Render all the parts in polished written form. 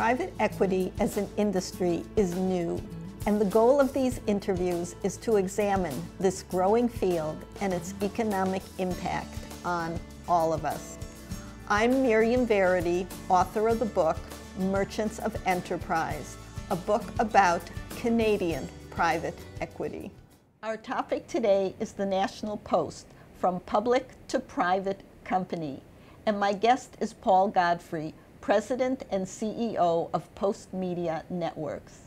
Private equity as an industry is new, and the goal of these interviews is to examine this growing field and its economic impact on all of us. I'm Miriam Varadi, author of the book Merchants of Enterprise, a book about Canadian private equity. Our topic today is the National Post, from public to private company, and my guest is Paul Godfrey, President and CEO of Post Media Networks.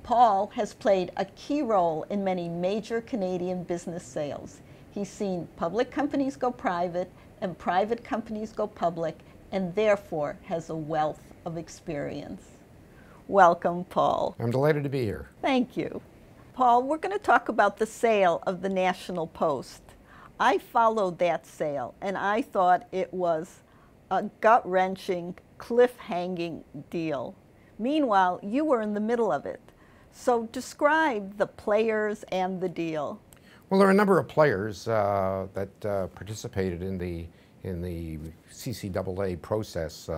Paul has played a key role in many major Canadian business sales. He's seen public companies go private and private companies go public, and therefore has a wealth of experience. Welcome, Paul. I'm delighted to be here. Thank you. Paul, we're going to talk about the sale of the National Post. I followed that sale, and I thought it was a gut-wrenching, cliff-hanging deal. Meanwhile, you were in the middle of it. So describe the players and the deal. Well, there are a number of players that participated in the CCAA process,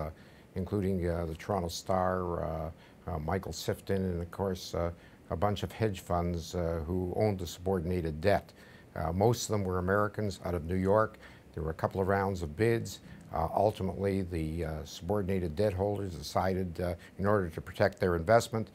including the Toronto Star, Michael Sifton, and of course a bunch of hedge funds who owned the subordinated debt. Most of them were Americans out of New York. There were a couple of rounds of bids. Ultimately, the subordinated debt holders decided in order to protect their investment,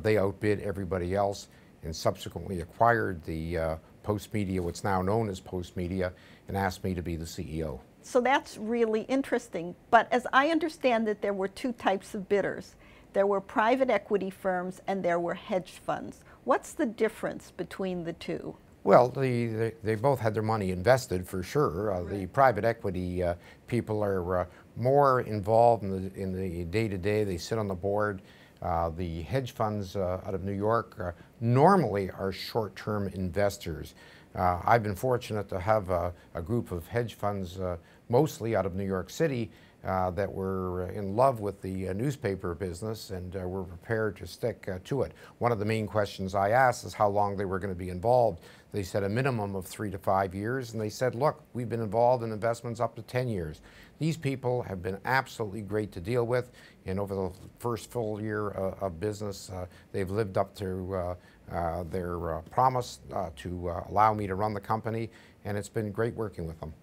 they outbid everybody else and subsequently acquired the Post Media, what's now known as Post Media, and asked me to be the CEO. So that's really interesting. But as I understand it, there were two types of bidders. There were private equity firms and there were hedge funds. What's the difference between the two? Well, they both had their money invested for sure. Right. The private equity people are more involved in the day-to-day. They sit on the board. The hedge funds out of New York normally are short-term investors. I've been fortunate to have a group of hedge funds, mostly out of New York City, that were in love with the newspaper business and were prepared to stick to it. One of the main questions I asked is how long they were going to be involved. They said a minimum of 3 to 5 years, and they said, look, we've been involved in investments up to 10 years. These people have been absolutely great to deal with, and over the first full year of business, they've lived up to their promise to allow me to run the company, and it's been great working with them.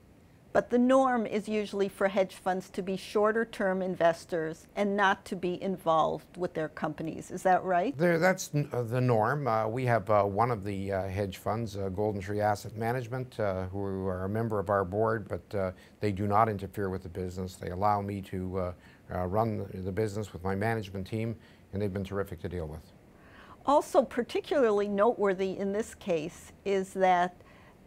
But the norm is usually for hedge funds to be shorter-term investors and not to be involved with their companies. Is that right? That's the norm. We have one of the hedge funds, Golden Tree Asset Management, who are a member of our board, but they do not interfere with the business. They allow me to run the business with my management team, and they've been terrific to deal with. Also, particularly noteworthy in this case is that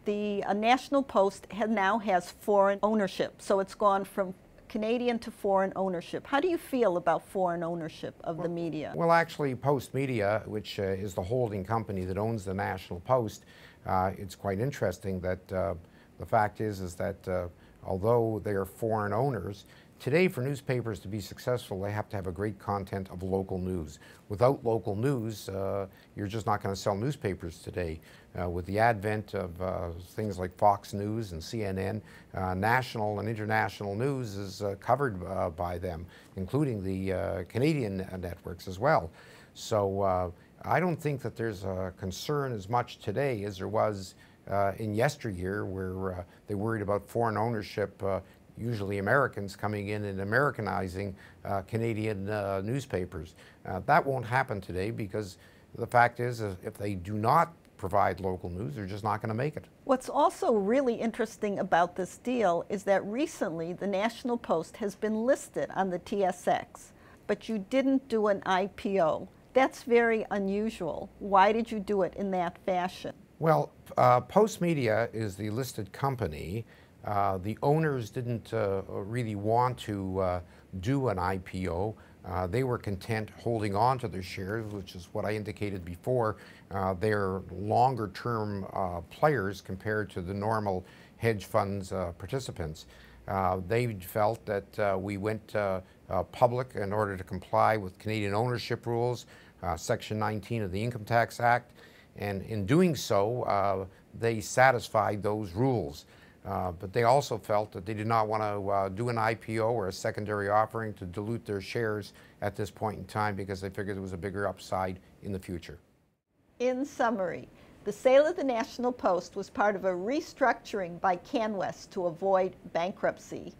the National Post now has foreign ownership, so it's gone from Canadian to foreign ownership. How do you feel about foreign ownership of the media? Well, actually, Post Media, which is the holding company that owns the National Post, it's quite interesting that the fact is that although they are foreign owners, today, for newspapers to be successful, they have to have a great content of local news. Without local news, you're just not going to sell newspapers today. With the advent of things like Fox News and CNN, national and international news is covered by them, including the Canadian networks as well. So I don't think that there's a concern as much today as there was in yesteryear, where they worried about foreign ownership, usually Americans coming in and Americanizing Canadian newspapers. That won't happen today because the fact is if they do not provide local news, they're just not going to make it. What's also really interesting about this deal is that recently the National Post has been listed on the TSX, but you didn't do an IPO. That's very unusual. Why did you do it in that fashion? Well, Post Media is the listed company. The owners didn't really want to do an IPO. They were content holding on to their shares, which is what I indicated before. They're longer-term players compared to the normal hedge funds participants. They felt that we went public in order to comply with Canadian ownership rules, Section 19 of the Income Tax Act, and in doing so, they satisfied those rules. But they also felt that they did not want to do an IPO or a secondary offering to dilute their shares at this point in time because they figured there was a bigger upside in the future. In summary, the sale of the National Post was part of a restructuring by CanWest to avoid bankruptcy.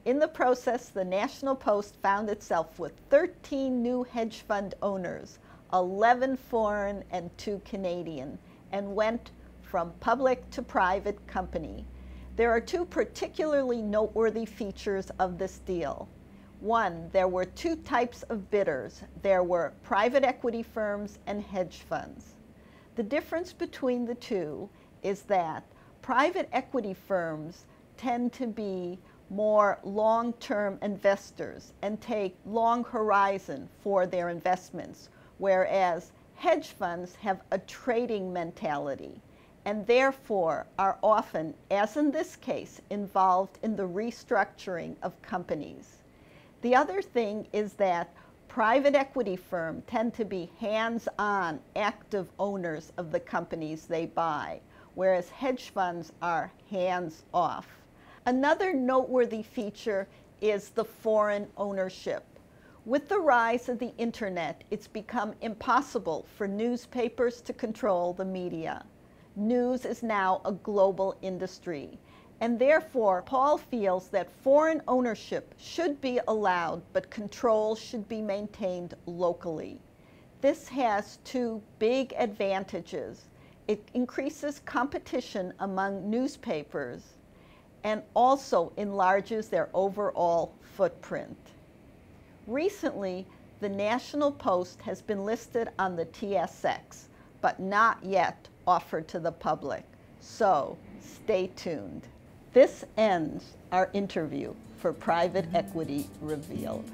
In the process, the National Post found itself with 13 new hedge fund owners, 11 foreign and 2 Canadian, and went from public to private company. There are 2 particularly noteworthy features of this deal. One, there were 2 types of bidders. There were private equity firms and hedge funds. The difference between the 2 is that private equity firms tend to be more long-term investors and take long horizon for their investments, whereas hedge funds have a trading mentality and therefore are often, as in this case, involved in the restructuring of companies. The other thing is that private equity firms tend to be hands-on, active owners of the companies they buy, whereas hedge funds are hands-off. Another noteworthy feature is the foreign ownership. With the rise of the internet, it's become impossible for newspapers to control the media. News is now a global industry, and therefore Paul feels that foreign ownership should be allowed, but control should be maintained locally. This has 2 big advantages. It increases competition among newspapers and also enlarges their overall footprint. Recently, the National Post has been listed on the TSX, but not yet offered to the public. So stay tuned. This ends our interview for Private Equity Revealed.